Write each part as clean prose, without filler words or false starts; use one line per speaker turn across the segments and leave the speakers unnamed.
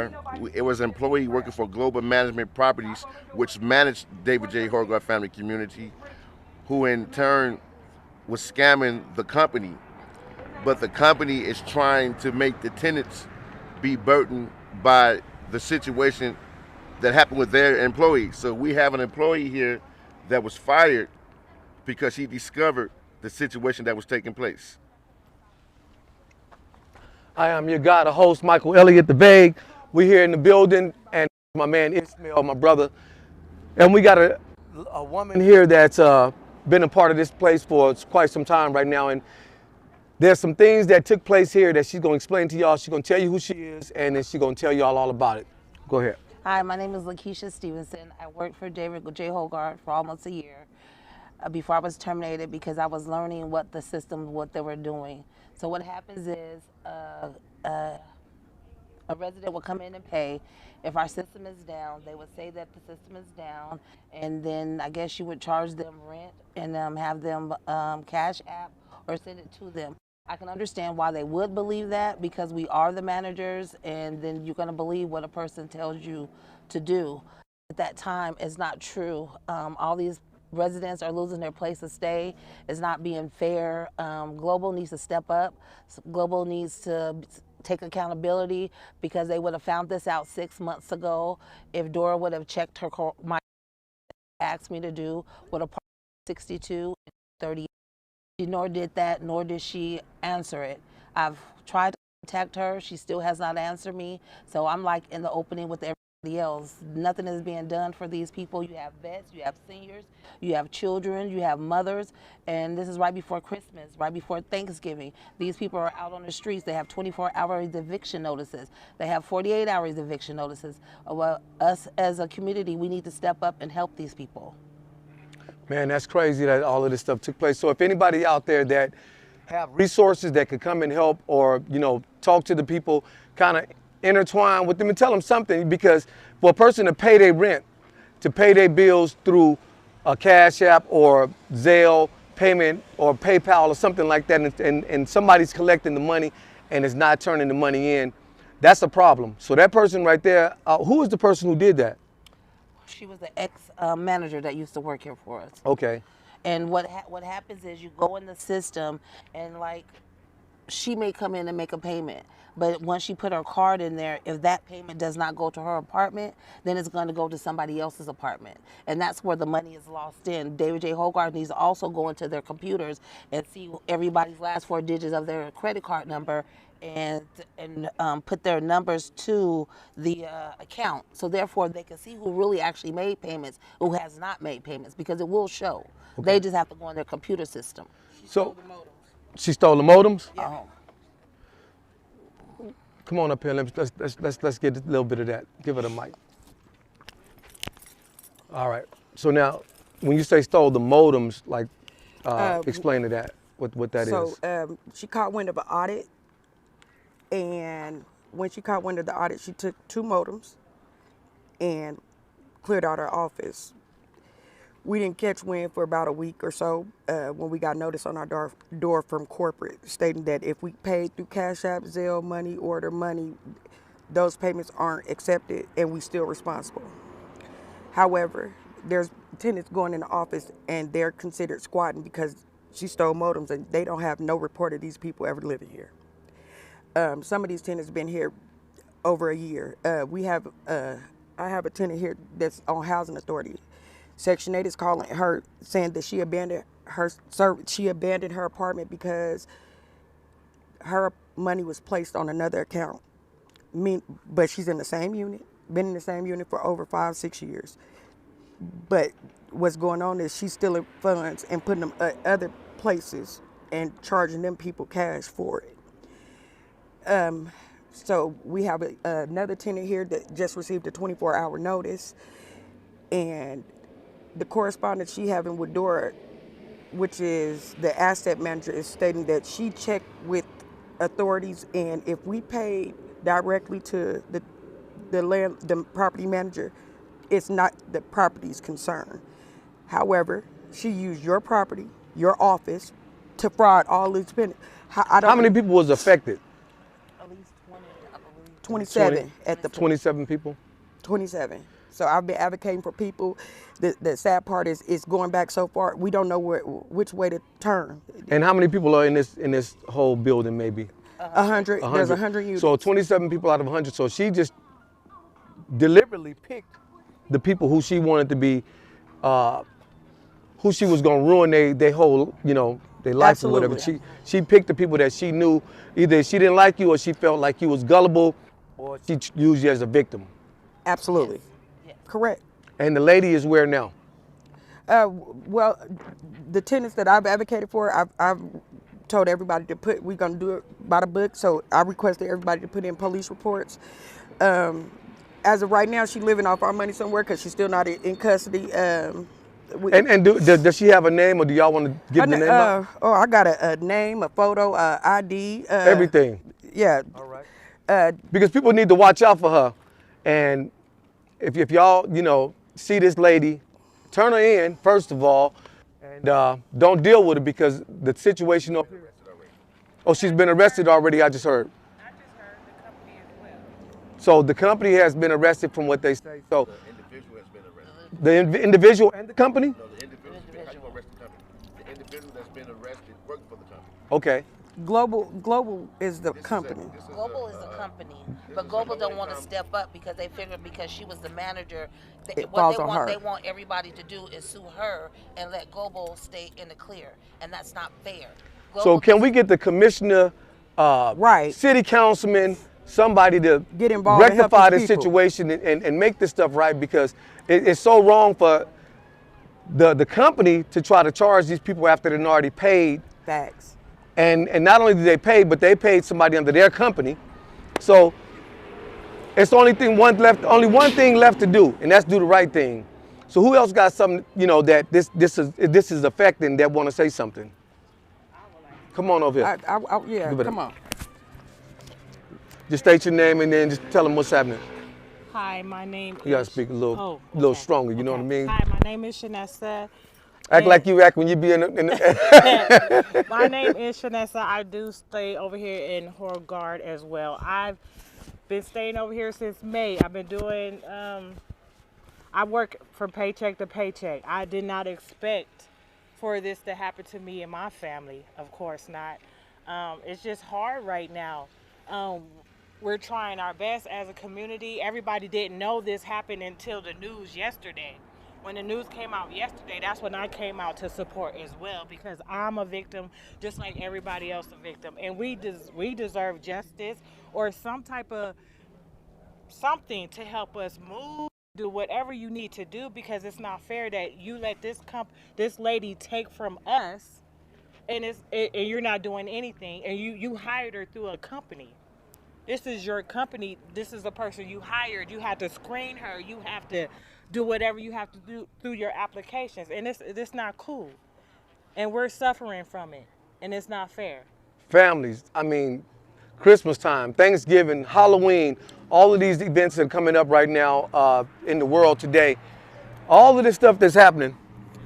where it was an employee working for Global Management Properties, which managed David J. Hoggard Family Community, who in turn was scamming the company. But the company is trying to make the tenants be burdened by the situation that happened with their employees. So we have an employee here that was fired because he discovered the situation that was taking place.
I am your guy, the host, Michael Elliott, the Vague. We're here in the building, and my man Ismail, my brother. And we got a woman here that's been a part of this place for quite some time right now. And there's some things that took place here that she's going to explain to y'all. She's going to tell you who she is, and then she's going to tell y'all all about it. Go ahead.
Hi, my name is Lakeisha Stevenson. I worked for David J. Hoggard for almost a year before I was terminated because I was learning what the system, what they were doing. So what happens is a resident will come in and pay. If our system is down, they would say that the system is down, and then I guess you would charge them rent and have them cash app or send it to them. I can understand why they would believe that because we are the managers, and then you're going to believe what a person tells you to do. At that time, it's not true. All these residents are losing their place to stay. It's not being fair. Global needs to step up. Global needs to take accountability because they would have found this out 6 months ago. If Dora would have checked her, my asked me to do with a 62 and 30. She nor did that, nor did she answer it. I've tried to contact her. She still has not answered me. So I'm like in the opening with everybody else. Nothing is being done for these people. You have vets, you have seniors, you have children, you have mothers, and this is right before Christmas, right before Thanksgiving. These people are out on the streets. They have 24-hour eviction notices. They have 48-hour eviction notices. Well, us as a community, we need to step up and help these people.
Man, that's crazy that all of this stuff took place. So if anybody out there that have resources that could come and help, or, you know, talk to the people, kind of intertwine with them and tell them something, because for a person to pay their rent, to pay their bills through a Cash App or Zelle payment or PayPal or something like that, and somebody's collecting the money and is not turning the money in, that's a problem. So that person right there, who is the person who did that?
She was the ex-manager that used to work here for us.
Okay.
And what happens is you go in the system, and like she may come in and make a payment, but once she put her card in there, if that payment does not go to her apartment, then it's going to go to somebody else's apartment, and that's where the money is lost in. David J. Hoggard needs to also go into their computers and see everybody's last 4 digits of their credit card number and put their numbers to the account, so therefore they can see who really actually made payments, who has not made payments, because it will show. Okay. They just have to go in their computer system. She stole the modems.
She stole the modems?
Yeah.
Come on up here. Let's get a little bit of that. Give her the mic. All right. So now, when you say stole the modems, like, explain to that what that is.
So she caught wind of an audit. And when she caught wind of the audit, she took 2 modems and cleared out her office. We didn't catch wind for about a week or so when we got notice on our door from corporate stating that if we paid through Cash App, Zelle money, order money, those payments aren't accepted and we still responsible. However, there's tenants going in the office and they're considered squatting because she stole modems and they don't have no report of these people ever living here. Some of these tenants have been here over a year. I have a tenant here that's on housing authority. Section 8 is calling her, saying that she abandoned her apartment because her money was placed on another account. But she's in the same unit, been in the same unit for over 5-6 years. But what's going on is she's stealing funds and putting them at other places and charging them people cash for it. So we have another tenant here that just received a 24-hour notice, and the correspondence she having with Dora, which is the asset manager, is stating that she checked with authorities, and if we paid directly to the property manager, it's not the property's concern. However, she used your property, your office, to fraud all these tenants.
How many people was affected?
At least 20, I believe.
27 at the point.
27 people.
27. So I've been advocating for people. The sad part is it's going back so far. We don't know which way to turn.
And how many people are in this whole building? Maybe
100. There's 100 units.
So 27 people out of 100. So she just deliberately picked the people who she wanted to be, who she was gonna ruin their whole, their life
Absolutely.
or whatever. She picked the people that she knew either she didn't like you or she felt like you was gullible, or she used you as a victim.
Absolutely.
Yes.
Correct.
And the lady is where now?
Well, the tenants that I've advocated for, I've told everybody to we're going to do it by the book. So I requested everybody to put in police reports. As of right now, she's living off our money somewhere because she's still not in custody. And
does she have a name, or do y'all want to give the name out?
I got a name, a photo, ID.
Everything.
Yeah.
All right. Because people need to watch out for her. And if y'all, see this lady, turn her in, first of all, and don't deal with her because the situation up here. Oh, she's been arrested already, I just heard.
I just heard the company as well.
So the company has been arrested from what they say. So
The individual has been arrested.
the individual and the company?
No, the individual. How you gonna arrest the company? The individual that's been arrested working for the company.
Okay.
Global is the company.
Global is a company, but Global don't want to step up because they figure because she was the manager,
It falls on her.
they want everybody to do is sue her and let Global stay in the clear, and that's not fair.
So
Global
can we get the commissioner,
Right.
city councilman, somebody to
Get involved and help
rectify
these
this
people.
situation and make this stuff right, because it's so wrong for the company to try to charge these people after they're already paid.
Facts.
And not only did they pay, but they paid somebody under their company. So it's only one thing left to do, and that's do the right thing. So who else got something, that this is affecting, that want to say something? Come on over here.
Yeah,
Give it
come
up.
on.
Just state your name and then just tell them what's happening.
Hi, my name is...
You gotta speak a little
okay.
stronger, you know what I mean?
Hi, my name is Shanessa.
Act like you act when you be in the
My name is Shanessa. I do stay over here in Hoggard as well. I've been staying over here since May. I've been doing, I work from paycheck to paycheck. I did not expect for this to happen to me and my family. Of course not. It's just hard right now. We're trying our best as a community. Everybody didn't know this happened until the news yesterday. When the news came out yesterday, that's when I came out to support as well, because I'm a victim just like everybody else a victim. And we deserve justice or some type of something to help us move, do whatever you need to do, because it's not fair that you let this lady take from us and you're not doing anything, and you hired her through a company. This is your company. This is the person you hired. You have to screen her. You have to do whatever you have to do through your applications. And it's not cool. And we're suffering from it. And it's not fair.
families. I mean, Christmas time, Thanksgiving, Halloween, all of these events that are coming up right now in the world today. All of this stuff that's happening.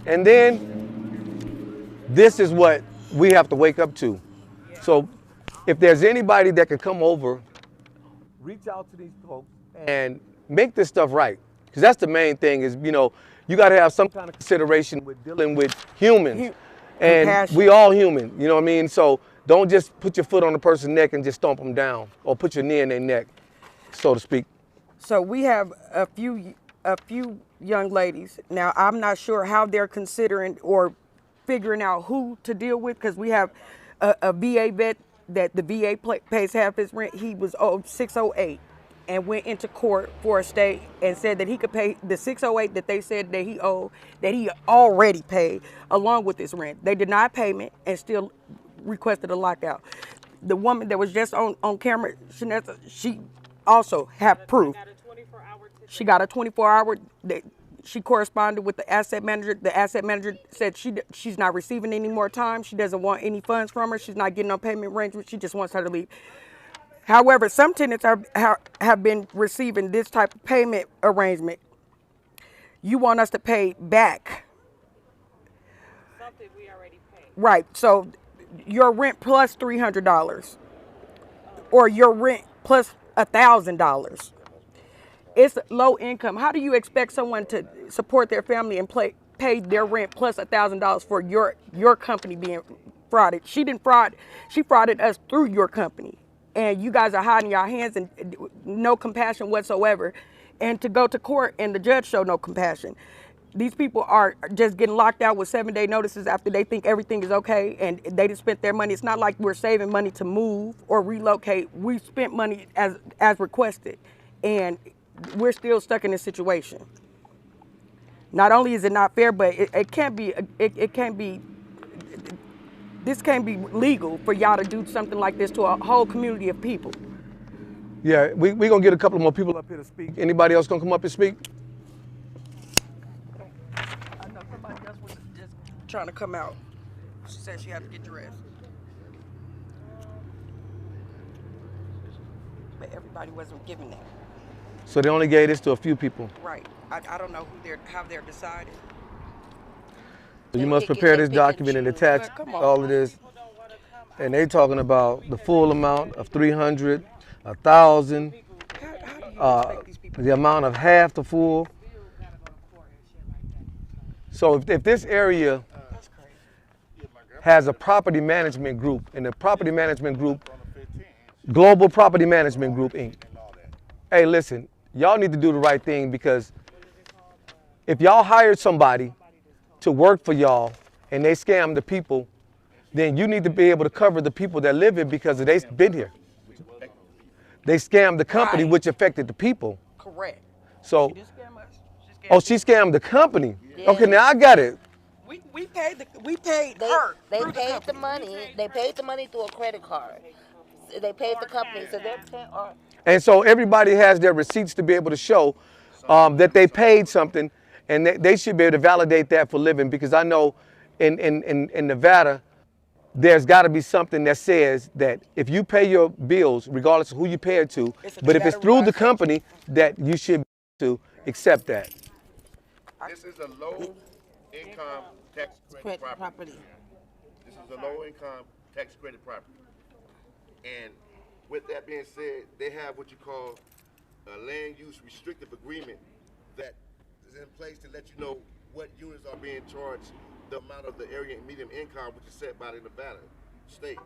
And then this is what we have to wake up to. So if there's anybody that can come over, reach out to these folks and make this stuff right. Because that's the main thing is, you know, you got to have some kind of consideration with dealing with humans. And
Compassion.
we all human, you know what I mean? So don't just put your foot on the person's neck and just stomp them down, or put your knee in their neck, so to speak.
So we have a few young ladies. Now, I'm not sure how they're considering or figuring out who to deal with, because we have a VA vet that the VA pays half his rent. He was owed $608 and went into court for a stay and said that he could pay the $608 that they said that he owed, that he already paid along with his rent. They denied payment and still requested a lockout. The woman that was just on camera, Shanessa, she also have proof. She got a 24-hour. She corresponded with the asset manager. The asset manager said she's not receiving any more time. She doesn't want any funds from her. She's not getting no payment arrangement. She just wants her to leave. However, some tenants have been receiving this type of payment arrangement. You want us to pay back.
Something we already paid.
Right. So your rent plus $300, or your rent plus $1,000. It's low income. How do you expect someone to support their family and pay their rent plus $1,000 for your company being frauded? She didn't fraud. She frauded us through your company, and you guys are hiding your hands and no compassion whatsoever. And to go to court and the judge showed no compassion. These people are just getting locked out with 7-day notices after they think everything is okay and they just spent their money. It's not like we're saving money to move or relocate. We spent money as requested, and we're still stuck in this situation. Not only is it not fair, but it can't be. It can't be. This can't be legal for y'all to do something like this to a whole community of people.
Yeah, we're gonna get a couple more people up here to speak. Anybody else gonna come up and speak?
I know somebody else was just trying to come out. She said she had to get dressed. But everybody wasn't given that.
So they only gave this to a few people.
Right. I don't know how they're decided.
So you must prepare this document and attach all of this. And they talking about the full amount of 300, 1,000, the amount of half the full. So if this area has a property management group, and the property management group, Global Property Management Group, Inc. Hey, listen, y'all need to do the right thing, because if y'all hired somebody to work for y'all and they scam the people, then you need to be able to cover the people that live here because they've been here. They scammed the company,
Right.
which affected the people.
Correct.
So,
She didn't scam us.
oh, she scammed the company.
Yeah.
Okay, now I got it.
We paid her.
They
through
paid the
company.
money. They paid the money through a credit card. They paid the company, so they're paying.
And so everybody has their receipts to be able to show that they paid something, and they should be able to validate that for living, because I know in Nevada, there's got to be something that says that if you pay your bills, regardless of who you pay it to,
It's a
but if it's
Nevada
through the
revised
company, that you should be able to accept that.
This is a low income tax credit property.
property.
This is a low income tax credit property. And with that being said, they have what you call a land use restrictive agreement that is in place to let you know what units are being charged, the amount of the area median income, which is set by the Nevada state.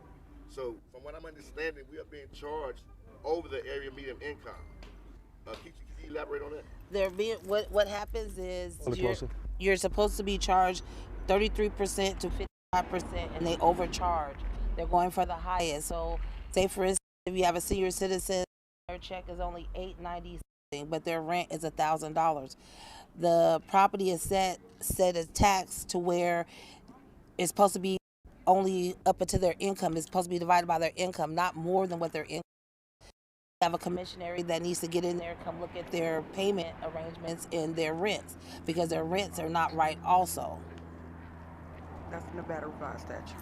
So from what I'm understanding, we are being charged over the area median income. Can you elaborate on that?
They're being what happens is
Hold it closer.
you're supposed to be charged 33% to 55%, and they overcharge. They're going for the highest. So, say for instance, if you have a senior citizen, their check is only $8.90, but their rent is $1,000. The property is set as tax to where it's supposed to be only up to their income. It's supposed to be divided by their income, not more than what their income. Have a commissionary that needs to get in there, come look at their payment arrangements and their rents, because their rents are not right also.
That's Nevada revised statute.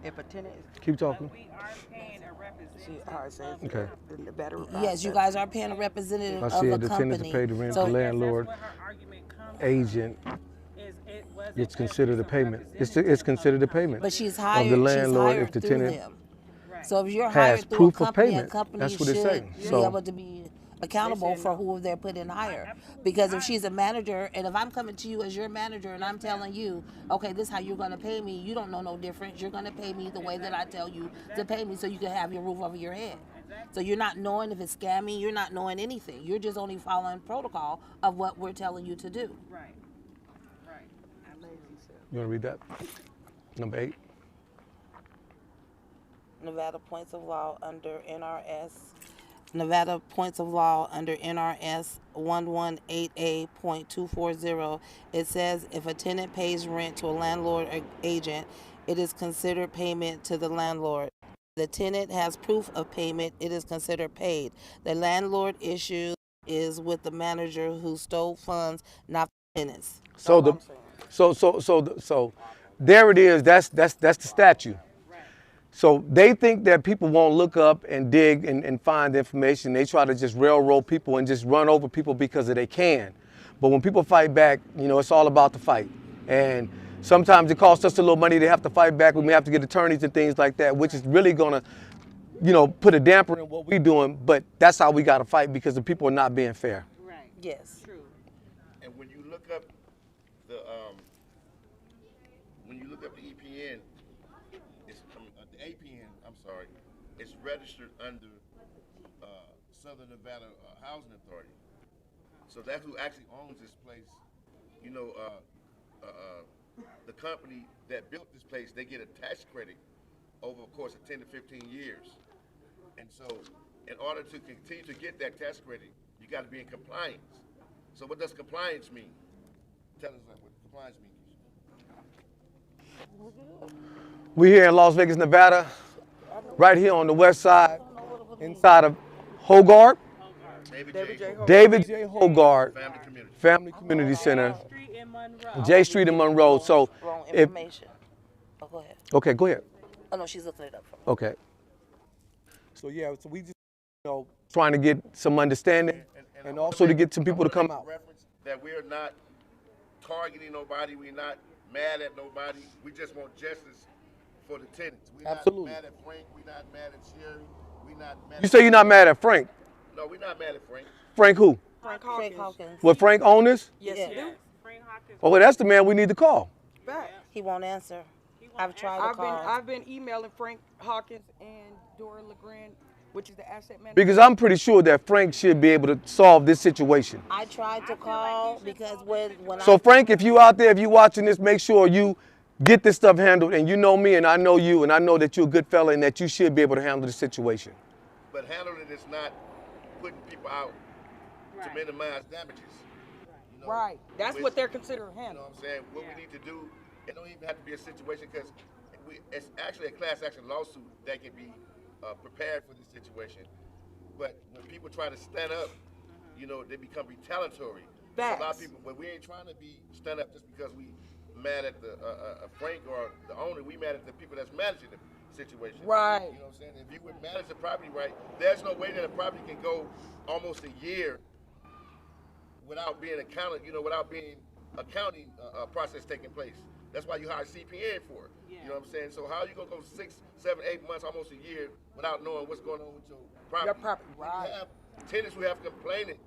If a tenant is,
Keep talking.
We are paying a representative.
see how it says,
Okay.
the Nevada revised
Yes, you guys are paying a representative
I
of
said
the
the
company.
tenants pay the rent,
So
the landlord,
That's where her argument comes
agent,
is it wasn't
it's considered a
as
payment. It's
representative
considered a
of the
payment.
but she's
of
hired.
the landlord
she's hired
if the
through
tenant
them.
Right.
So if you're
has
hired through
proof
a
of
company,
payment.
a company
That's what it
should
say.
be
So-
able to be accountable for who they're putting in hire. Because if she's a manager, and if I'm coming to you as your manager and I'm telling you, okay, this is how you're going to pay me, you don't know no difference. You're going to pay me the way that I tell you to pay me, so you can have your roof over your head. So you're not knowing if it's scamming, you're not knowing anything. You're just only following protocol of what we're telling you to do.
Right. Right.
You want to read that? Number 8.
Nevada points of law under NRS 118A.240. It says if a tenant pays rent to a landlord or agent, it is considered payment to the landlord. The tenant has proof of payment, it is considered paid. The landlord issue is with the manager who stole funds, not the tenants.
So there it is. That's the statute. So they think that people won't look up and dig and find information. They try to just railroad people and just run over people because they can. But when people fight back, you know, it's all about the fight. And sometimes it costs us a little money to have to fight back. We may have to get attorneys and things like that, which is really gonna put a damper in what we're doing, but that's how we got to fight because the people are not being fair.
Right.
Yes.
True.
And when you look up the EPN, the APN, I'm sorry, it's registered under Southern Nevada Housing Authority. So that's who actually owns this place. The company that built this place, they get a tax credit over a course of 10 to 15 years. And so in order to continue to get that tax credit, you got to be in compliance. So what does compliance mean? Tell us what compliance means.
We're here in Las Vegas, Nevada, right here on the west side, inside of Hoggard, David J. Hoggard Family Community Center, J Street in Monroe. So
Wrong
if,
information. Oh, go ahead.
okay, go ahead.
Oh, no, she's looking it up for me.
Okay. So so we just, trying to get some understanding and also to get some people to come out.
That we're not targeting nobody, we're not mad at nobody, we just want justice for the tenants. We're
Absolutely.
not mad at Frank, we're not mad at Sherry, we're not mad
You say you're not mad at Frank.
No, we're not mad at Frank.
Frank who?
Frank
Frank
Hawkins.
Hawkins.
What, Frank own this?
Yes,
Yeah.
you do.
Frank Hawkins.
Oh, well, that's the man we need to call.
Back.
He won't answer. I've tried to call.
I've been emailing Frank Hawkins and Dora LeGrand, which is the asset manager.
Because I'm pretty sure that Frank should be able to solve this situation.
I tried to call because when
So Frank, if you out there, if you watching this, make sure you get this stuff handled. And you know me and I know you and I know that you're a good fella and that you should be able to handle the situation.
But handling it is not putting people out to minimize damages.
Right. That's what they're considering
You know
handling.
what I'm saying? What we need to do, it don't even have to be a situation because it's actually a class action lawsuit that can be prepared for this situation. But when people try to stand up, they become retaliatory. So a lot of
Facts.
people, but we ain't trying to be stand up just because we mad at the Frank or the owner. We mad at the people that's managing the situation.
Right.
You know what I'm saying? If you would manage the property right, there's no way that a property can go almost a year without being accounted, without being accounting process taking place. That's why you hire CPN for it. You know what I'm saying? So how are you gonna go 6, 7, 8 months, almost a year, without knowing what's going on with your property?
Your property,
When
right.
You have tenants who have complaining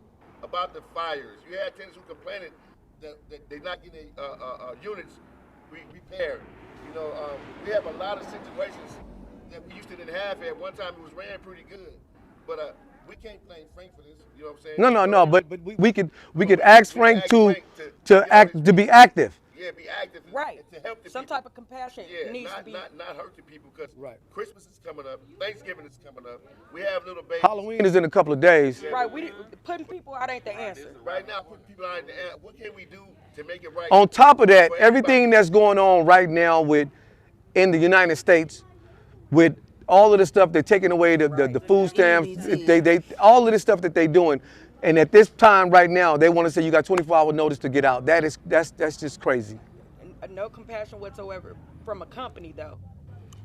about the fires. You have tenants who complaining that they're not getting units repaired. We have a lot of situations that we used to didn't have. At one time, it was ran pretty good, but we can't blame Frank for this. You know what I'm saying?
No. But we could ask Frank to be active.
Yeah, be active.
Right.
And to help the
Some
people.
type of compassion needs to be.
not hurting people because
Right.
Christmas is coming up, Thanksgiving is coming up. We have little babies.
Halloween is in a couple of days.
Right. Putting people out ain't the answer.
Right now, putting people out in the air. What can we do to make it right?
On top of that,
for
everything
everybody?
that's going on right now in the United States, with all of the stuff they're taking away, the food stamps,
EBT.
they all of this stuff that they're doing, and at this time right now, they want to say you got 24-hour notice to get out. That's just crazy.
No compassion whatsoever from a company, though.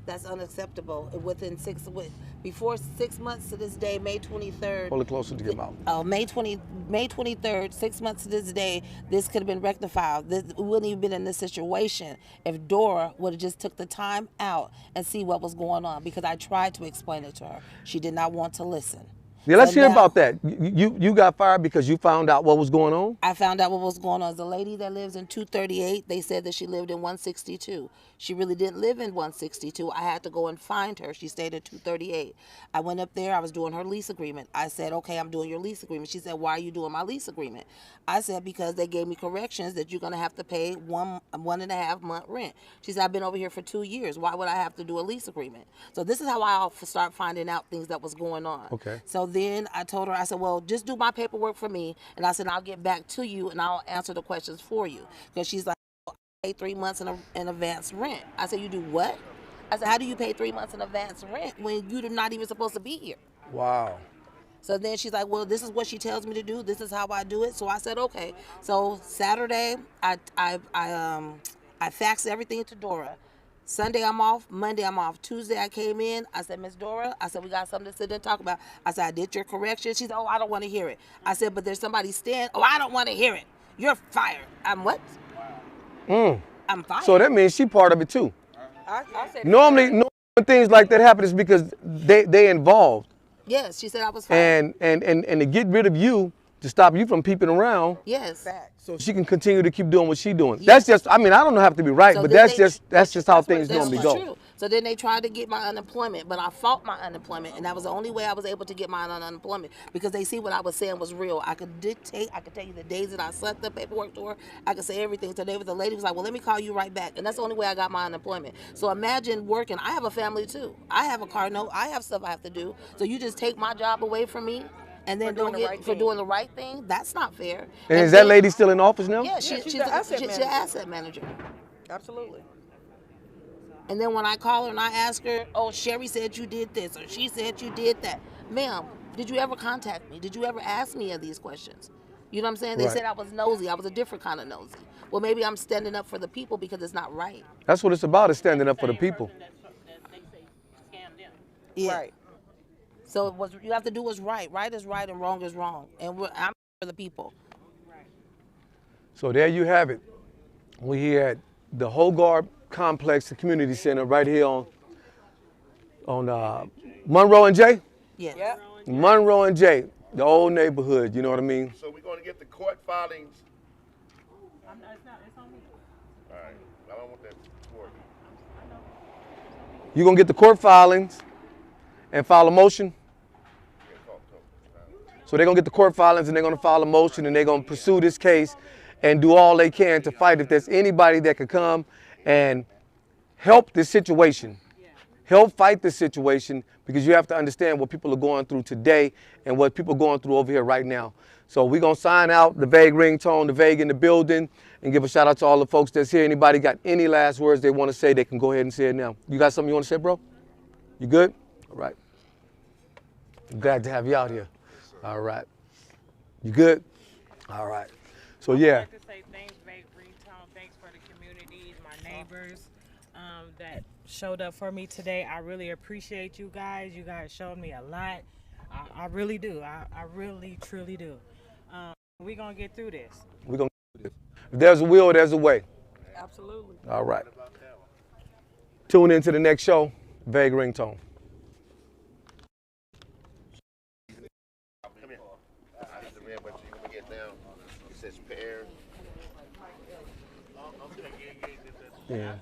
That's unacceptable. Before 6 months to this day, May 23rd.
Hold it closer to your mouth.
May 23rd, 6 months to this day, this could have been rectified. We wouldn't even been in this situation if Dora would have just took the time out and see what was going on, because I tried to explain it to her. She did not want to listen.
Yeah, let's
So
hear
now-
about that. You got fired because you found out what was going on?
I found out what was going on. The lady that lives in 238, they said that she lived in 162. She really didn't live in 162. I had to go and find her. She stayed at 238. I went up there. I was doing her lease agreement. I said, okay, I'm doing your lease agreement. She said, why are you doing my lease agreement? I said, because they gave me corrections that you're going to have to pay 1.5 month rent. She said, I've been over here for 2 years. Why would I have to do a lease agreement? So this is how I start finding out things that was going on.
Okay.
So then I told her, I said, well, just do my paperwork for me. And I said, I'll get back to you and I'll answer the questions for you. Because she's like, I pay 3 months in advance rent. I said, you do what? I said, how do you pay 3 months in advance rent when you're not even supposed to be here?
Wow.
So then she's like, well, this is what she tells me to do. This is how I do it. So I said, okay. So Saturday, I faxed everything to Dora. Sunday I'm off. Monday I'm off. Tuesday I came in. I said, Miss Dora, I said, we got something to sit and talk about. I said, I did your correction. She said, oh, I don't want to hear it. I said, but there's somebody staying. Oh, I don't want to hear it. You're fired. I'm what? I'm fired.
So that means she part of it too.
I said
Normally When things like that happen, it's because they involved.
Yes, she said I was fine.
And to get rid of you, to stop you from peeping around,
Yes.
so she can continue to keep doing what she's doing.
Yes.
That's just, I mean, I don't know have to be right,
So
but
then
that's just how things normally go.
True. So then they tried to get my unemployment, but I fought my unemployment, and that was the only way I was able to get my unemployment because they see what I was saying was real. I could dictate, I could tell you the days that I sent the paperwork to her, I could say everything. So the lady was like, well, let me call you right back. And that's the only way I got my unemployment. So imagine working. I have a family too. I have a car note. I have stuff I have to do. So you just take my job away from me and then doing the right thing? That's not fair.
And is that lady still in office now?
Yeah, she's an asset manager.
Absolutely.
And then when I call her and I ask her, oh, Sherry said you did this or she said you did that. Ma'am, did you ever contact me? Did you ever ask me of these questions? You know what I'm saying? They
Right.
said I was nosy. I was a different kind of nosy. Well, maybe I'm standing up for the people because it's not right.
That's what it's about, is standing up for the people.
Yeah.
Right.
So what you have to do is right. Right is right and wrong is wrong. And I'm for the people.
So there you have it. We're here at the Hoggard Complex, the community center, right here on Monroe and J.
Yes.
Yep.
Monroe and J, the old neighborhood. You know what I mean?
So we're going to get the court filings.
It's on me.
All right. I don't want that court.
You're gonna get the court filings and file a motion.
Yeah, talk.
So they're gonna get the court filings and they're gonna file a motion and they're gonna pursue this case and do all they can to fight. If there's anybody that could come and help this situation, help fight this situation, because you have to understand what people are going through today and what people are going through over here right now. So we're gonna sign out, the Vague ringtone, the Vague in the building, and give a shout out to all the folks that's here. Anybody got any last words they want to say, they can go ahead and say it now. You got something you want to say, bro? You good? All right. I'm glad to have you out here. All right. You good? All right. So yeah.
I'd like to say thanks, Vague Ringtone. Thanks for the communities, my neighbors that showed up for me today. I really appreciate you guys. You guys showed me a lot. I really do. I really, truly do. We're going to get through this.
We're going to do this. If there's a will, there's a way.
Absolutely.
All right. Tune into the next show, Vague Ringtone.
Come here. This is the red button. You're going to get down. It says pair.
Yeah.